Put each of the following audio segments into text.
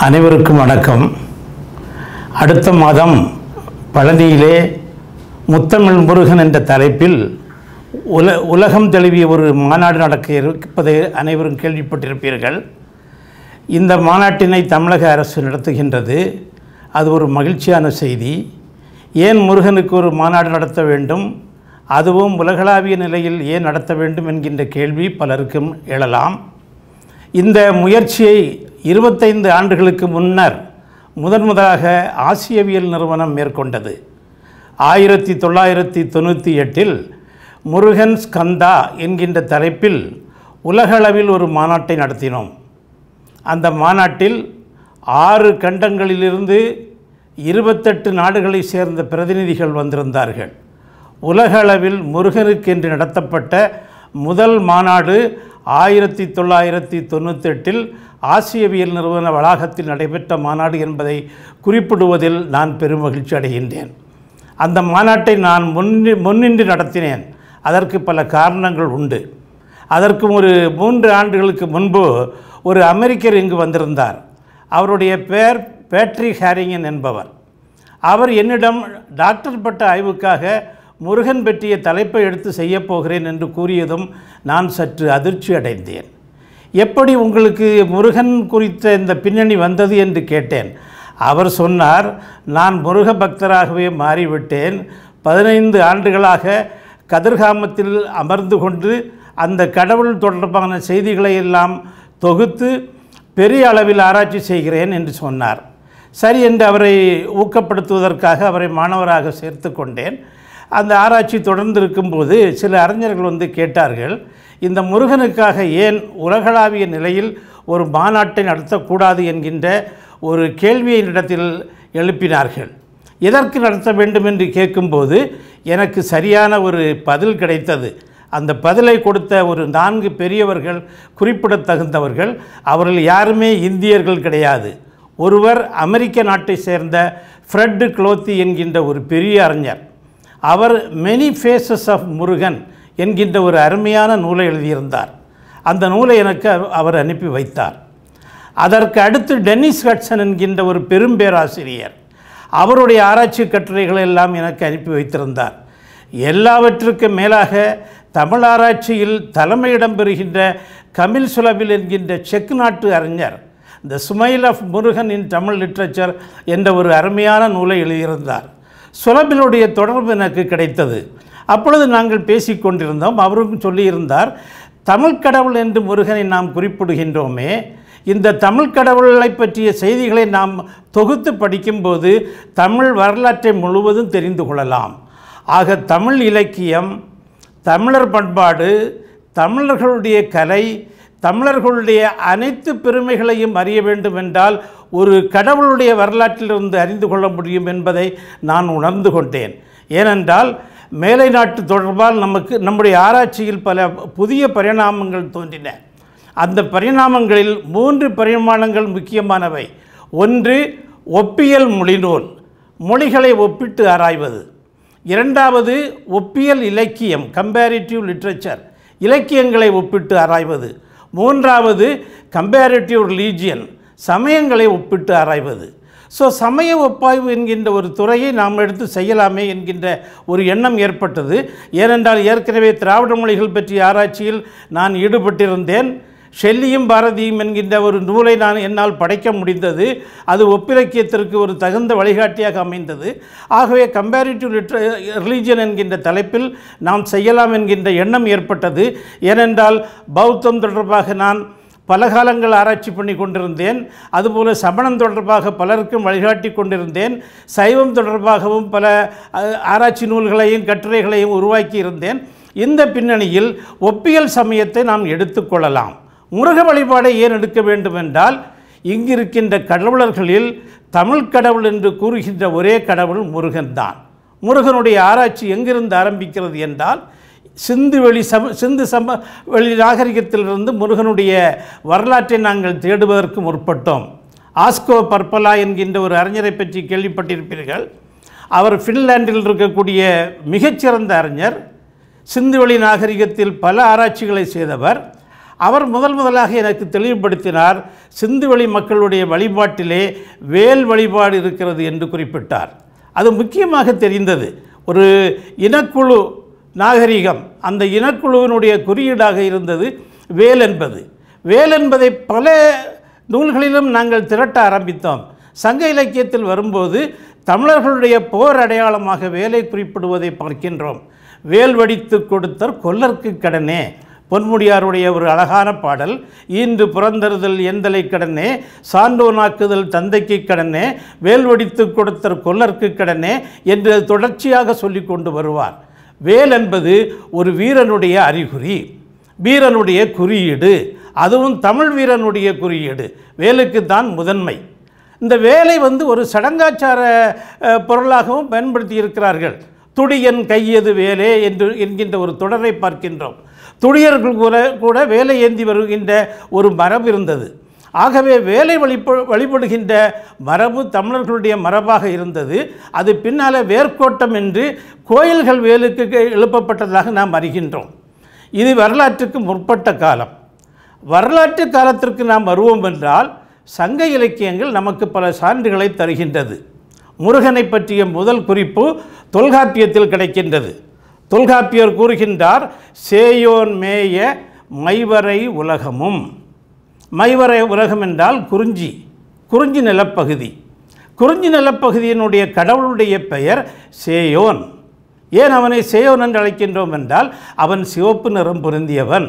அனைவருக்கும் வணக்கம். அடுத்த மாதம் பழனியிலே முத்தமிழ் முருகன் என்ற தலைப்பில் உலகம் தழுவிய ஒரு மாநாடு நடக்க இருப்பதை அனைவரும் கேள்விப்பட்டிருப்பீர்கள். இந்த மாநாட்டினை தமிழக அரசு நடத்துகின்றது. அது ஒரு மகிழ்ச்சியான செய்தி. ஏன் முருகனுக்கு ஒரு மாநாடு நடத்த வேண்டும், அதுவும் உலகளாவிய நிலையில் ஏன் நடத்த வேண்டும் என்கின்ற கேள்வி பலருக்கும் எழலாம். இந்த முயற்சியை 25 ஆண்டுகளுக்கு முன்னர் முதலாக ஆசியவியல் நிறுவனம் மேற்கொண்டது. 1998 முருகன் ஸ்கந்தா என்கின்ற தலைப்பில் உலகளவில் ஒரு மாநாட்டை நடத்தினோம். அந்த மாநாட்டில் 6 கண்டங்களிலிருந்து 28 நாடுகளை சேர்ந்த பிரதிநிதிகள் வந்திருந்தார்கள். உலகளவில் முருகனுக்கென்று நடத்தப்பட்ட முதல் மாநாடு 1998 ஆசியவியல் நிறுவன வளாகத்தில் நடைபெற்ற மாநாடு என்பதை குறிப்பிடுவதில் நான் பெருமகிழ்ச்சி அடைகின்றேன். அந்த மாநாட்டை நான் முன்னின்று நடத்தினேன். அதற்கு பல காரணங்கள் உண்டு. அதற்கு ஒரு 3 ஆண்டுகளுக்கு முன்பு ஒரு அமெரிக்கர் இங்கு வந்திருந்தார். அவருடைய பெயர் பேட்ரிக் ஹாரிங்கன் என்பவர். அவர் என்னிடம் டாக்டர் பட்ட ஆய்வுக்காக முருகன் பற்றிய தலைப்பை எடுத்து செய்யப்போகிறேன் என்று கூறியதும் நான் சற்று அதிர்ச்சி அடைந்தேன். எப்படி உங்களுக்கு முருகன் குறித்த இந்த பின்னணி வந்தது என்று கேட்டேன். அவர் சொன்னார், நான் முருக பக்தராகவே மாறிவிட்டேன். 15 ஆண்டுகளாக கதிர்காமத்தில் அமர்ந்து கொண்டு அந்த கடவுள் தொடர்பான செய்திகளை எல்லாம் தொகுத்து பெரிய அளவில் ஆராய்ச்சி செய்கிறேன் என்று சொன்னார். சரி என்று அவரை ஊக்கப்படுத்துவதற்காக அவரை மாணவராக சேர்த்து கொண்டேன். அந்த ஆராய்ச்சி தொடர்ந்து இருக்கும்போது சில அறிஞர்கள் வந்து கேட்டார்கள், இந்த முருகனுக்காக ஏன் உலகளாவிய நிலையில் ஒரு மாநாட்டை நடத்தக்கூடாது என்கின்ற ஒரு கேள்வியை இடத்தில் எழுப்பினார்கள். எதற்கு நடத்த வேண்டும் என்று கேட்கும்போது எனக்கு சரியான ஒரு பதில் கிடைத்தது. அந்த பதிலை கொடுத்த ஒரு 4 பெரியவர்கள் குறிப்பிடத்தகுந்தவர்கள். அவர்கள் யாருமே இந்தியர்கள் கிடையாது. ஒருவர் அமெரிக்க நாட்டை சேர்ந்த ஃப்ரெட் க்ளோத்தி என்கின்ற ஒரு பெரிய அறிஞர். அவர் மெனி ஃபேஸஸ் ஆஃப் முருகன் என்கின்ற ஒரு அருமையான நூலை எழுதியிருந்தார். அந்த நூலை எனக்கு அவர் அனுப்பி வைத்தார். அதற்கு அடுத்து டென்னிஸ் ஹட்சன் என்கின்ற ஒரு பெரும் பேராசிரியர், அவருடைய ஆராய்ச்சி கட்டுரைகளை எல்லாம் எனக்கு அனுப்பி வைத்திருந்தார். எல்லாவற்றுக்கும் மேலாக தமிழ் ஆராய்ச்சியில் தலைமையிடம் பெறுகின்ற கமில் சுலபில் என்கின்ற செக் நாட்டு அறிஞர் the smile of Murugan in Tamil literature என்ற ஒரு அருமையான நூலை எழுதியிருந்தார். சுலபிலுடைய தொடர்பு எனக்கு கிடைத்தது. அப்பொழுது நாங்கள் பேசிக்கொண்டிருந்தோம். அவரும் சொல்லியிருந்தார், தமிழ் கடவுள் என்று முருகனை நாம் குறிப்பிடுகின்றோமே, இந்த தமிழ் கடவுளை பற்றிய செய்திகளை நாம் தொகுத்து படிக்கும்போது தமிழ் வரலாற்றை முழுவதும் தெரிந்து கொள்ளலாம். ஆக தமிழ் இலக்கியம், தமிழர் பண்பாடு, தமிழர்களுடைய கலை, தமிழர்களுடைய அனைத்து பெருமைகளையும் அறிய வேண்டும் என்றால் ஒரு கடவுளுடைய வரலாற்றிலிருந்து அறிந்து கொள்ள முடியும் என்பதை நான் உணர்ந்து கொண்டேன். ஏனென்றால் மேலை நாட்டு தொடர்பால் நம்முடைய ஆராய்ச்சியில் பல புதிய பரிணாமங்கள் தோன்றின. அந்த பரிணாமங்களில் 3 பரிமாணங்கள் முக்கியமானவை. ஒன்று, ஒப்பியல் மொழிநூல், மொழிகளை ஒப்பிட்டு ஆராய்வது. இரண்டாவது, ஒப்பியல் இலக்கியம், கம்பேரிட்டிவ் லிட்ரேச்சர், இலக்கியங்களை ஒப்பிட்டு ஆராய்வது. மூன்றாவது, கம்பேரிட்டிவ் ரிலீஜியன், சமயங்களை ஒப்பிட்டு ஆராய்வது. சமய ஒப்பாய்வு என்கின்ற ஒரு துறையை நாம் எடுத்து செய்யலாமே என்கின்ற ஒரு எண்ணம் ஏற்பட்டது. ஏனென்றால் ஏற்கனவே திராவிட மொழிகள் பற்றிய ஆராய்ச்சியில் நான் ஈடுபட்டிருந்தேன். ஷெல்லியும் பாரதியும் என்கின்ற ஒரு நூலை என்னால் படைக்க முடிந்தது. அது ஒப்பிலக்கியத்திற்கு ஒரு தகுந்த வழிகாட்டியாக அமைந்தது. ஆகவே கம்பேரிட்டிவ் ரிலீஜியன் என்கின்ற தலைப்பில் நாம் செய்யலாம் என்கின்ற எண்ணம் ஏற்பட்டது. ஏனென்றால் பௌத்தம் தொடர்பாக நான் பல காலங்கள் ஆராய்ச்சி பண்ணி கொண்டிருந்தேன். அதுபோல் சமணம் தொடர்பாக பலருக்கும் வழிகாட்டி கொண்டிருந்தேன். சைவம் தொடர்பாகவும் பல ஆராய்ச்சி நூல்களையும் கட்டுரைகளையும் உருவாக்கி இருந்தேன். இந்த பின்னணியில் ஒப்பியல் சமயத்தை நாம் எடுத்துக்கொள்ளலாம். முருக வழிபாடை ஏன் எடுக்க வேண்டும் என்றால், இங்கிருக்கின்ற கடவுளர்களில் தமிழ் கடவுள் என்று கூறுகின்ற ஒரே கடவுள் முருகன் தான். முருகனுடைய ஆராய்ச்சி எங்கிருந்து ஆரம்பிக்கிறது என்றால், சிந்து வெளி நாகரிகத்திலிருந்து முருகனுடைய வரலாற்றை நாங்கள் தேடுவதற்கு முற்பட்டோம். ஆஸ்கோ பர்பலா என்கின்ற ஒரு அறிஞரை பற்றி கேள்விப்பட்டிருப்பீர்கள். அவர் ஃபின்லாண்டில் இருக்கக்கூடிய மிகச்சிறந்த அறிஞர். சிந்து வெளி நாகரிகத்தில் பல ஆராய்ச்சிகளை செய்தவர். அவர் முதலாக எனக்கு தெளிவுபடுத்தினார். சிந்துவெளி மக்களுடைய வழிபாட்டிலே வேல் வழிபாடு இருக்கிறது என்று குறிப்பிட்டார். அது முக்கியமாக தெரிந்தது. ஒரு இனக்குழு நாகரிகம், அந்த இனக்குழுவினுடைய குறியீடாக இருந்தது வேல் என்பது. வேல் என்பதை பல நூல்களிலும் நாங்கள் திரட்ட ஆரம்பித்தோம். சங்க இலக்கியத்தில் வரும்போது தமிழர்களுடைய போர் அடையாளமாக வேலை குறிப்பிடுவதை பார்க்கின்றோம். வேல் வடித்து கொடுத்தர் கொல்லர்க்கு கடனே, பொன்முடியாருடைய ஒரு அழகான பாடல். ஈன்று புறந்தறுதல் எந்தலை கடனே, சான்றோனாக்குதல் தந்தைக்கு கடனே, வேல் வடித்து கொடுத்தர் கொல்லர்க்கு கடனே என்று தொடர்ச்சியாக சொல்லி கொண்டு வருவார். வேல் என்பது ஒரு வீரனுடைய அறிகுறி, வீரனுடைய குறியீடு, அதுவும் தமிழ் வீரனுடைய குறியீடு. வேலுக்கு தான் முதன்மை. இந்த வேலை ஒரு சடங்காச்சார பொருளாகவும் பயன்படுத்தி இருக்கிறார்கள். துடியன் கையது வேலே என்று என்கின்ற ஒரு தொடரை பார்க்கின்றோம். துடியர்கள் கூட வேலை ஏந்தி வருகின்ற ஒரு மரபு இருந்தது. ஆகவே வேலை வழிபடுகின்ற மரபு தமிழர்களுடைய மரபாக இருந்தது. அது பின்னால் வேர்க்கோட்டம் என்று கோயில்கள் வேலுக்கு எழுப்பப்பட்டதாக நாம் அறிகின்றோம். இது வரலாற்றுக்கு முற்பட்ட காலம். வரலாற்று காலத்திற்கு நாம் வருவோம் என்றால் சங்க இலக்கியங்கள் நமக்கு பல சான்றுகளை தருகின்றது. முருகனை பற்றிய முதல் குறிப்பு தொல்காப்பியத்தில் கிடைக்கின்றது. தொல்காப்பியர் கூறுகின்றார், சேயோன் மேய மைவரை உலகமும். மைவரை உலகம் என்றால் குறிஞ்சி நிலப்பகுதி. குறிஞ்சி நிலப்பகுதியினுடைய கடவுளுடைய பெயர் சேயோன். ஏன் அவனை சேயோன் என்று அழைக்கின்றோம் என்றால் அவன் சிவப்பு நிறம் பொருந்தியவன்,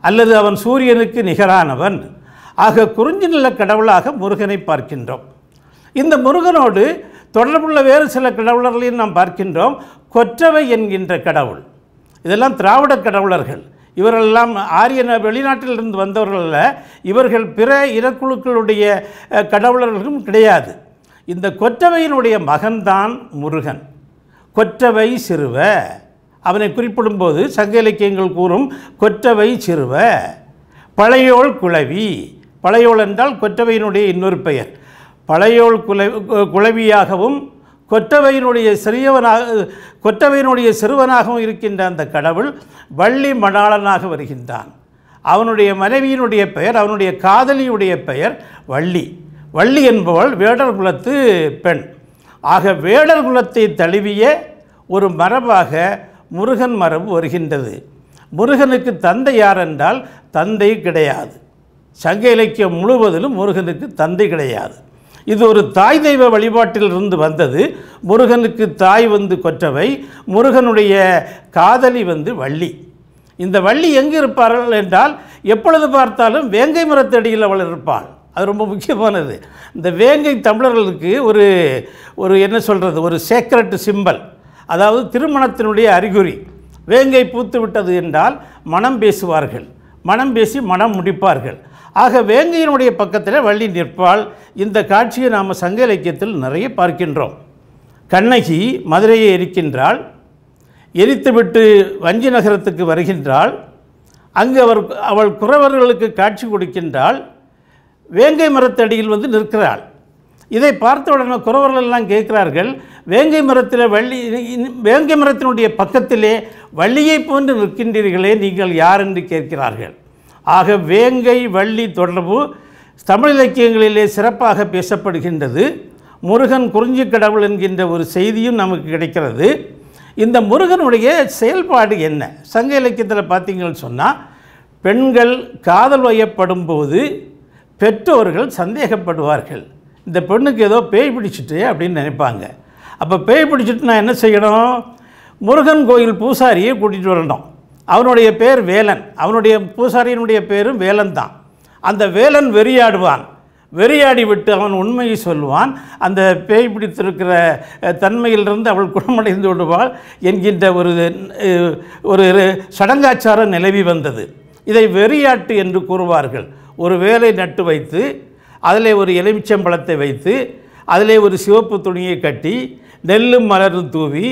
அல்லது அவன் சூரியனுக்கு நிகரானவன். ஆக குறிஞ்சி நில கடவுளாக முருகனை பார்க்கின்றோம். இந்த முருகனோடு தொடர்புள்ள வேறு சில கடவுளர்களையும் நாம் பார்க்கின்றோம். கொற்றவை என்கின்ற கடவுள், இதெல்லாம் திராவிட கடவுளர்கள். இவரெல்லாம் ஆரியன வெளிநாட்டிலிருந்து வந்தவர்கள் அல்ல. இவர்கள் பிற இனக்குழுக்களுடைய கடவுளர்களும் கிடையாது. இந்த கொற்றவையினுடைய மகன்தான் முருகன். கொற்றவை சிறுவ, அவனை குறிப்பிடும்போது சங்க இலக்கியங்கள் கூறும் கொற்றவை சிறுவ. பழையோள் குளவி, பழையோள் என்றால் கொற்றவையினுடைய இன்னொரு பெயர். பழையோள் குளவியாகவும் கொற்றவையினுடைய சிறுவனாகவும் இருக்கின்ற அந்த கடவுள் வள்ளி மணாளனாக வருகின்றான். அவனுடைய மனைவியினுடைய பெயர், அவனுடைய காதலியுடைய பெயர் வள்ளி. வள்ளி என்பவள் வேடர் குலத்து பெண். ஆக வேடர் குலத்தை தழுவிய ஒரு மரபாக முருகன் மரபு வருகின்றது. முருகனுக்கு தந்தை யார் என்றால் தந்தை கிடையாது. சங்க இலக்கியம் முழுவதிலும் முருகனுக்கு தந்தை கிடையாது. இது ஒரு தாய் தெய்வ வழிபாட்டிலிருந்து வந்தது. முருகனுக்கு தாய் கொற்றவை, முருகனுடைய காதலி வள்ளி. இந்த வள்ளி எங்கு இருப்பார்கள் என்றால் எப்பொழுது பார்த்தாலும் வேங்கை மரத்தடியில் அவள் இருப்பாள். அது ரொம்ப முக்கியமானது. இந்த வேங்கை தமிழர்களுக்கு ஒரு என்ன சொல்கிறது, ஒரு சேக்ரெட் சிம்பல், அதாவது திருமணத்தினுடைய அறிகுறி. வேங்கை பூத்து விட்டது என்றால் மனம் பேசுவார்கள், மனம் பேசி மனம் முடிப்பார்கள். ஆக வேங்கையினுடைய பக்கத்தில் வள்ளி நிற்பாள். இந்த காட்சியை நாம் சங்க இலக்கியத்தில் நிறைய பார்க்கின்றோம். கண்ணகி மதுரையை எரிக்கின்றாள், எரித்துவிட்டு வஞ்சி நகரத்துக்கு வருகின்றாள். அங்கு அவள் குறவர்களுக்கு காட்சி கொடுக்கின்றாள். வேங்கை மரத்தடியில் நிற்கிறாள். இதை பார்த்தவுடனே குறவர்கள் எல்லாம் கேட்கிறார்கள், வேங்கை மரத்தில் வேங்கை மரத்தினுடைய பக்கத்திலே வள்ளியை போன்று நிற்கின்றீர்களே, நீங்கள் யார் என்று கேட்கிறார்கள். ஆக வேங்கை வள்ளி தொடர்பு தமிழ் இலக்கியங்களிலே சிறப்பாக பேசப்படுகின்றது. முருகன் குறிஞ்சி கடவுள் என்கின்ற ஒரு செய்தியும் நமக்கு கிடைக்கிறது. இந்த முருகனுடைய செயல்பாடு என்ன? சங்க இலக்கியத்தில் பார்த்தீங்கன்னு சொன்னால், பெண்கள் காதல் வயப்படும் போது பெற்றோர்கள் சந்தேகப்படுவார்கள். இந்த பெண்ணுக்கு ஏதோ பேய் பிடிச்சிட்டு அப்படின்னு நினைப்பாங்க. அப்போ பேய் பிடிச்சிட்டு நான் என்ன செய்யணும்? முருகன் கோயில் பூசாரியை கூட்டிகிட்டு வரணும். அவனுடைய பேர் வேலன், அவனுடைய பூசாரியினுடைய பேரும் வேலன் தான். அந்த வேலன் வெறியாடுவான். வெறியாடி விட்டு அவன் உண்மையை சொல்லுவான். அந்த பேய் பிடித்திருக்கிற தன்மையிலிருந்து அவள் குணமடைந்து விடுவாள் என்கின்ற ஒரு சடங்காச்சாரம் நிலவி வந்தது. இதை வெறியாட்டு என்று கூறுவார்கள். ஒரு வேலை நட்டு வைத்து அதிலே ஒரு எலுமிச்சம்பழத்தை வைத்து அதிலே ஒரு சிவப்பு துணியை கட்டி நெல்லும் மலரும் தூவி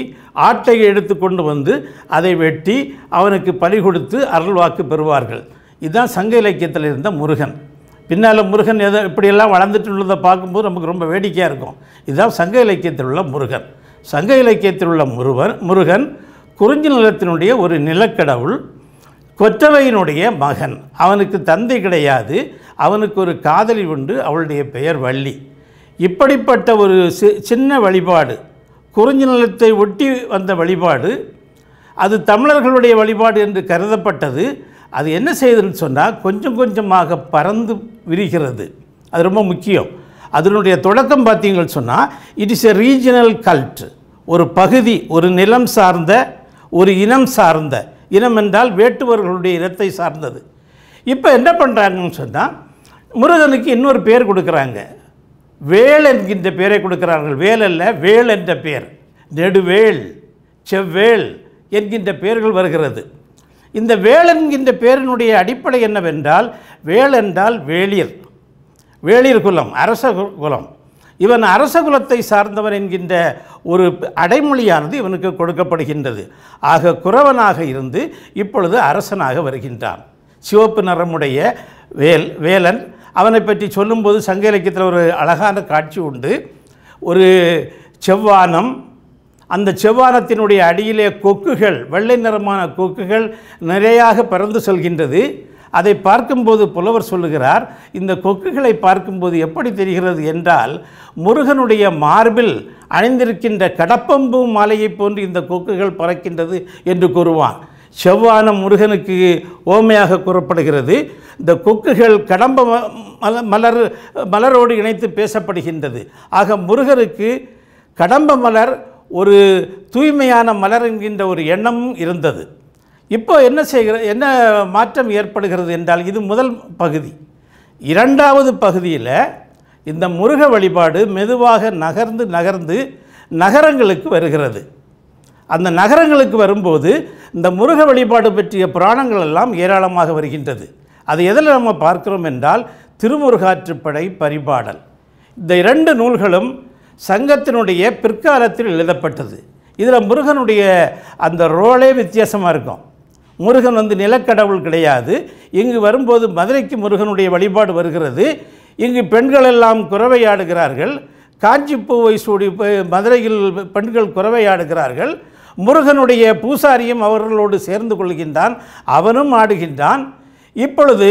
ஆட்டை எடுத்து கொண்டு அதை வெட்டி அவனுக்கு பலி கொடுத்து அருள்வாக்கு பெறுவார்கள். இதுதான் சங்க இலக்கியத்தில் இருந்த முருகன். பின்னால் முருகன் இப்படியெல்லாம் வளர்ந்துட்டு உள்ளதை பார்க்கும்போது நமக்கு ரொம்ப வேடிக்கையாக இருக்கும். இதுதான் சங்க இலக்கியத்தில் உள்ள முருகன். சங்க இலக்கியத்தில் உள்ள முருகன் குறிஞ்சி நிலத்தினுடைய ஒரு நிலக்கடவுள். கொற்றவையினுடைய மகன். அவனுக்கு தந்தை கிடையாது. அவனுக்கு ஒரு காதலி உண்டு. அவளுடைய பெயர் வள்ளி. இப்படிப்பட்ட ஒரு சின்ன வழிபாடு, குறிஞ்சி நிலத்தை ஒட்டி வந்த வழிபாடு, அது தமிழர்களுடைய வழிபாடு என்று கருதப்பட்டது. அது என்ன செய்யுதுன்னு சொன்னால் கொஞ்சம் கொஞ்சமாக பறந்து விரிகிறது. அது ரொம்ப முக்கியம். அதனுடைய தொடக்கம் பார்த்தீங்கன்னு சொன்னால் it is a regional cult. ஒரு பகுதி, ஒரு நிலம் சார்ந்த, ஒரு இனம் சார்ந்த, இனம் என்றால் வேட்டுவர்களுடைய இனத்தை சார்ந்தது. இப்போ என்ன பண்ணுறாங்கன்னு சொன்னால் முருகனுக்கு இன்னொரு பேர் கொடுக்குறாங்க. வேல் என்கின்ற பெயரை கொடுக்கிறார்கள். வேல் அல்ல, வேல் என்ற பெயர். நெடுவேல், செவ்வேல் என்கின்ற பெயர்கள் வருகிறது. இந்த வேல் என்கின்ற பெயரினுடைய அடிப்படை என்னவென்றால், வேல் என்றால் வேளிர், வேளிர் குலம், அரச குலம். இவன் அரச குலத்தை சார்ந்தவன் என்கின்ற ஒரு அடைமொழியானது இவனுக்கு கொடுக்கப்படுகின்றது. ஆக குறவனாக இருந்து இப்பொழுது அரசனாக வருகின்றான். சிவப்பு நிறமுடைய வேலன். அவனை பற்றி சொல்லும்போது சங்க இலக்கியத்தில் ஒரு அழகான காட்சி உண்டு. ஒரு செவ்வானம், அந்த செவ்வானத்தினுடைய அடியிலே கொக்குகள், வெள்ளை நிறமான கொக்குகள் நிறையாக பறந்து செல்கின்றது. அதை பார்க்கும்போது புலவர் சொல்லுகிறார், இந்த கொக்குகளை பார்க்கும்போது எப்படி தெரிகிறது என்றால் முருகனுடைய மார்பில் அணிந்திருக்கின்ற கடப்பம்பூ மாலையை போன்று இந்த கொக்குகள் பறக்கின்றது என்று கூறுவான். செவ்வானம் முருகனுக்கு ஓமையாக கூறப்படுகிறது. இந்த கொக்குகள் கடம்ப மலரோடு இணைத்து பேசப்படுகின்றது. ஆக முருகனுக்கு கடம்ப மலர் ஒரு தூய்மையான மலர் என்கின்ற ஒரு எண்ணமும் இருந்தது. இப்போ என்ன மாற்றம் ஏற்படுகிறது என்றால், இது முதல் பகுதி. இரண்டாவது பகுதியில் இந்த முருக வழிபாடு மெதுவாக நகர்ந்து நகரங்களுக்கு வருகிறது. அந்த நகரங்களுக்கு வரும்போது இந்த முருக வழிபாடு பற்றிய புராணங்கள் எல்லாம் ஏராளமாக வருகின்றது. அது எதில் நம்ம பார்க்கிறோம் என்றால் திருமுருகாற்றுப்படை, பரிபாடல். இந்த இரண்டு நூல்களும் சங்கத்தினுடைய பிற்காலத்தில் எழுதப்பட்டது. இதில் முருகனுடைய அந்த ரோலே வித்தியாசமாக இருக்கும். முருகன் நிலக்கடவுள் கிடையாது. இங்கு வரும்போது மதுரைக்கு முருகனுடைய வழிபாடு வருகிறது. இங்கு பெண்கள் எல்லாம் குறவையாடுகிறார்கள். காஞ்சிப்பூவை சூடி மதுரையில் பெண்கள் குறவையாடுகிறார்கள். முருகனுடைய பூசாரியும் அவர்களோடு சேர்ந்து கொள்கின்றான். அவனும் ஆடுகின்றான். இப்பொழுது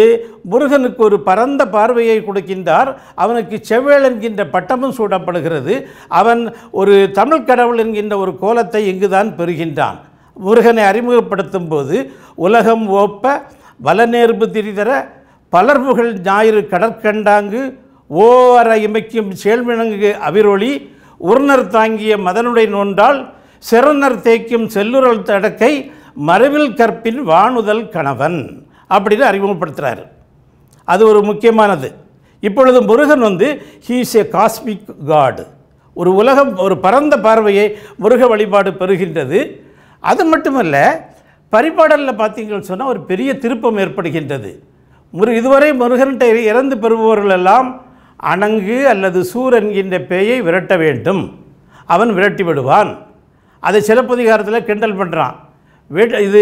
முருகனுக்கு ஒரு பரந்த பார்வையை கொடுக்கின்றார். அவனுக்கு செவ்வேல் என்கின்ற பட்டமும் சூடப்படுகிறது. அவன் ஒரு தமிழ் கடவுள் என்கின்ற ஒரு கோலத்தை இங்குதான் பெறுகின்றான். முருகனை அறிமுகப்படுத்தும் போது உலகம் ஓப்ப வலநேர்பு திரிதர பலர்புகள் ஞாயிறு கடற்கண்டாங்கு ஓவர இமைக்கும் சேழ்மிணங்கு அவிரொளி உருணர் தாங்கிய மதனுடைய நோன்றால் செருணர் தேய்க்கும் செல்லுரல் தடக்கை மறைவில் கற்பின் வானுதல் கணவன் அப்படின்னு அறிமுகப்படுத்துகிறார். அது ஒரு முக்கியமானது. இப்பொழுது Murugan he is a cosmic god. ஒரு உலகம், ஒரு பரந்த பார்வையை முருக வழிபாடு பெறுகின்றது. அது மட்டுமல்ல, பரிபாடலில் பார்த்தீங்கன்னு சொன்னால் ஒரு பெரிய திருப்பம் ஏற்படுகின்றது. இதுவரை முருகன்கிட்ட இறந்து பெறுபவர்கள் எல்லாம் அணங்கு அல்லது சூர் என்கின்ற பேயை விரட்ட வேண்டும். அவன் விரட்டி விடுவான். அதை சிலப்பதிகாரத்தில் கிண்டல் பண்ணுறான். இது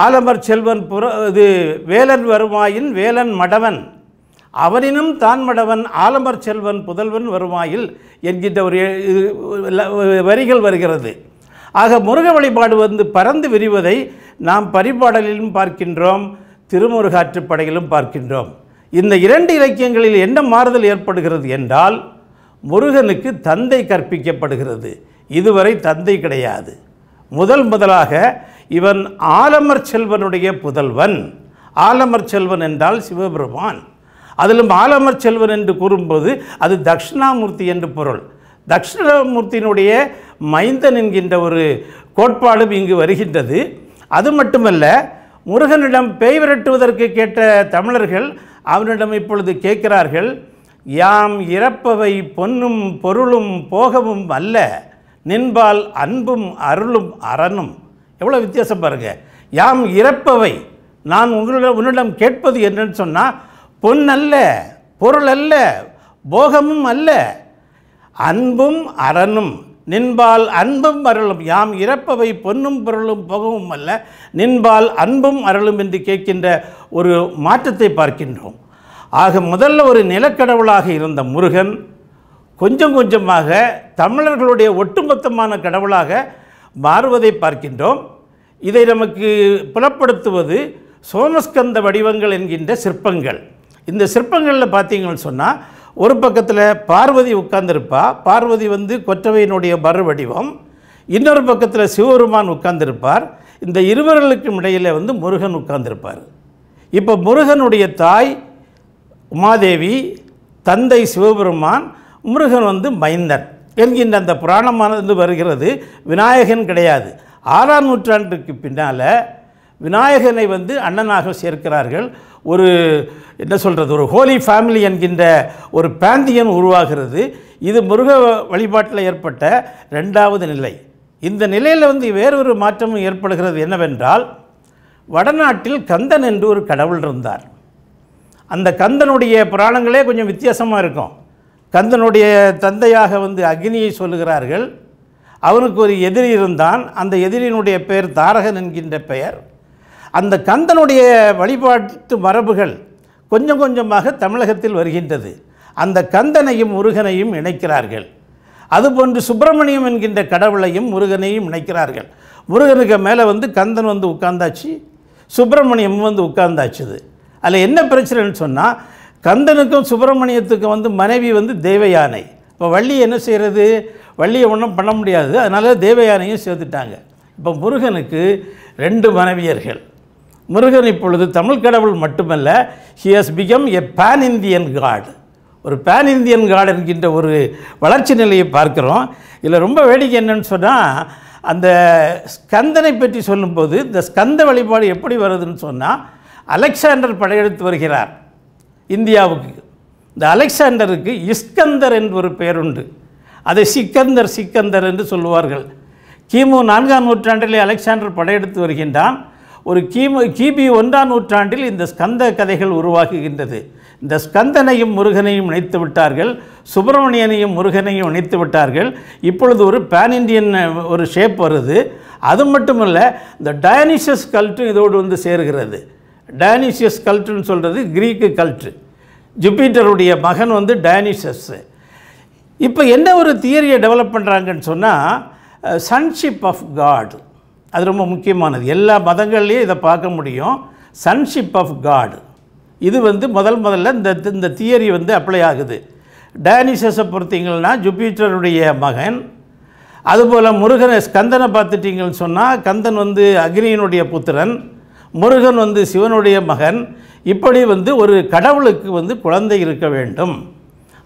ஆலமர் செல்வன் இது வேலன் வருமாயின் வேலன் மடவன் அவனினும் தான் மடவன் ஆலமர் செல்வன் புதல்வன் வருமாயில் என்கின்ற ஒரு வரிகள் வருகிறது. ஆக முருக வழிபாடு பறந்து விரிவதை நாம் பரிபாடலிலும் பார்க்கின்றோம், திருமுருகாற்றுப்படையிலும் பார்க்கின்றோம். இந்த இரண்டு இலக்கியங்களில் என்ன மாறுதல் ஏற்படுகிறது என்றால், முருகனுக்கு தந்தை கற்பிக்கப்படுகிறது. இதுவரை தந்தை கிடையாது. முதலாக இவன் ஆலமர் செல்வனுடைய புதல்வன். ஆலமர் செல்வன் என்றால் சிவபெருமான். அதிலும் ஆலமர் செல்வன் என்று கூறும்போது அது தட்சிணாமூர்த்தி என்று பொருள். தட்சிணாமூர்த்தியினுடைய மைந்தன் என்கின்ற ஒரு கோட்பாடும் இங்கு வருகின்றது. அது மட்டுமல்ல, முருகனிடம் பேய் விரட்டுவதற்கு கேட்ட தமிழர்கள் அவனிடம் இப்பொழுது கேட்கிறார்கள், யாம் இறப்பவை பொன்னும் பொருளும் போகவும் அல்ல, நின்பால் அன்பும் அருளும் அரணும். எவ்வளோ வித்தியாசம் பாருங்கள். யாம் இறப்பவை, நான் உன்னிடம் கேட்பது என்னன்னு சொன்னால் பொன் அல்ல, பொருள் அல்ல, போகமும் அல்ல, அன்பும் அரணும். நின்பால் அன்பும் அருளும். யாம் இறப்பவை பொன்னும் பொருளும் போகவும் அல்ல, நின்பால் அன்பும் அருளும் என்று கேட்கின்ற ஒரு மாற்றத்தை பார்க்கின்றோம். ஆக முதல்ல ஒரு நிலக்கடவுளாக இருந்த முருகன் கொஞ்சம் கொஞ்சமாக தமிழர்களுடைய ஒட்டுமொத்தமான கடவுளாக மாறுவதை பார்க்கின்றோம். இதை நமக்கு புலப்படுத்துவது சோமஸ்கந்த வடிவங்கள் என்கின்ற சிற்பங்கள். இந்த சிற்பங்களில் பார்த்தீங்கன்னு சொன்னால் ஒரு பக்கத்தில் பார்வதி உட்கார்ந்திருப்பா, பார்வதி வந்து கொற்றவையினுடைய மறு வடிவம். இன்னொரு பக்கத்தில் சிவபெருமான் உட்கார்ந்திருப்பார். இந்த இருவர்களுக்கும் இடையில் வந்து முருகன் உட்கார்ந்திருப்பார். இப்போ முருகனுடைய தாய் உமாதேவி, தந்தை சிவபெருமான், முருகன் வந்து மைந்தன் என்கின்ற அந்த புராணமானது வருகிறது. விநாயகன் கிடையாது. 6ஆம் நூற்றாண்டுக்கு பின்னால் விநாயகனை வந்து அண்ணனாக சேர்க்கிறார்கள். ஒரு என்ன சொல்கிறது, ஒரு ஹோலி ஃபேமிலி என்கின்ற ஒரு பேந்தியன் உருவாகிறது. இது முருக வழிபாட்டில் ஏற்பட்ட 2வது நிலை. இந்த நிலையில் வந்து வேறொரு மாற்றமும் ஏற்படுகிறது. என்னவென்றால், வடநாட்டில் கந்தன் என்று ஒரு கடவுள் இருந்தார். அந்த கந்தனுடைய புராணங்களே கொஞ்சம் வித்தியாசமாக இருக்கும். கந்தனுடைய தந்தையாக வந்து அக்னியை சொல்லுகிறார்கள். அவனுக்கு ஒரு எதிரி இருந்தான். அந்த எதிரியினுடைய பெயர் தாரகன் என்கின்ற பெயர். அந்த கந்தனுடைய வழிபாட்டு மரபுகள் கொஞ்சம் கொஞ்சமாக தமிழகத்தில் வருகின்றது. அந்த கந்தனையும் முருகனையும் இணைக்கிறார்கள். அதுபோன்று சுப்பிரமணியம் என்கின்ற கடவுளையும் முருகனையும் இணைக்கிறார்கள். முருகனுக்கு மேலே வந்து கந்தன் வந்து உட்கார்ந்தாச்சு, சுப்பிரமணியம் வந்து உட்கார்ந்தாச்சுது. அதில் என்ன பிரச்சனைன்னு சொன்னால், கந்தனுக்கும் சுப்பிரமணியத்துக்கும் வந்து மனைவி வந்து தேவயானை. இப்போ வள்ளி என்ன செய்கிறது, வள்ளியை ஒன்றும் பண்ண முடியாது. அதனால் தேவயானையும் சேர்த்துட்டாங்க. இப்போ முருகனுக்கு 2 மனைவியர்கள். முருகன் இப்பொழுது தமிழ் கடவுள் மட்டுமல்ல, he has become a pan Indian god. ஒரு பேன் இந்தியன் காட் என்கின்ற ஒரு வளர்ச்சி நிலையை பார்க்குறோம். இதில் ரொம்ப வேடிக்கை என்னன்னு சொன்னால், அந்த ஸ்கந்தனை பற்றி சொல்லும்போது இந்த ஸ்கந்த வழிபாடு எப்படி வருதுன்னு சொன்னால், அலெக்சாண்டர் படையெடுத்து வருகிறார் இந்தியாவுக்கு. இந்த அலெக்சாண்டருக்கு இஸ்கந்தர் என்று ஒரு பெயர் உண்டு. அதை சிக்கந்தர் என்று சொல்லுவார்கள். கிமு 4ஆம் நூற்றாண்டிலே அலெக்சாண்டர் படையெடுத்து வருகின்றான். ஒரு கிபி 1ஆம் நூற்றாண்டில் இந்த ஸ்கந்த கதைகள் உருவாகுகின்றது. இந்த ஸ்கந்தனையும் முருகனையும் இணைத்து விட்டார்கள், சுப்பிரமணியனையும் முருகனையும் இணைத்து விட்டார்கள். இப்பொழுது ஒரு பேன் இண்டியன் ஒரு ஷேப் வருது. அது மட்டுமல்ல, இந்த டயனிஷியஸ் கல்ட்டும் இதோடு வந்து சேருகிறது. டயனிஷியஸ் கல்ட்டுன்னு சொல்கிறது கிரீக்கு கல்ட்டு. ஜூபிட்டருடைய மகன் வந்து டயனிஷஸ். இப்போ என்ன ஒரு தியரியை டெவலப் பண்ணுறாங்கன்னு சொன்னால், சன்ஷிப் ஆஃப் காட். அது ரொம்ப முக்கியமானது. எல்லா மதங்கள்லேயும் இதை பார்க்க முடியும். சன்ஷிப் ஆஃப் காட் இது வந்து முதல்ல இந்த தியரி வந்து அப்ளை ஆகுது. டயனிஷஸை பொறுத்தீங்கன்னா ஜூபிட்டருடைய மகன். அதுபோல் முருகனை ஸ்கந்தனை பார்த்துட்டிங்கன்னு சொன்னால், கந்தன் வந்து அக்னியினுடைய புத்திரன், முருகன் வந்து சிவனுடைய மகன். இப்படி வந்து ஒரு கடவுளுக்கு வந்து குழந்தை இருக்க வேண்டும்.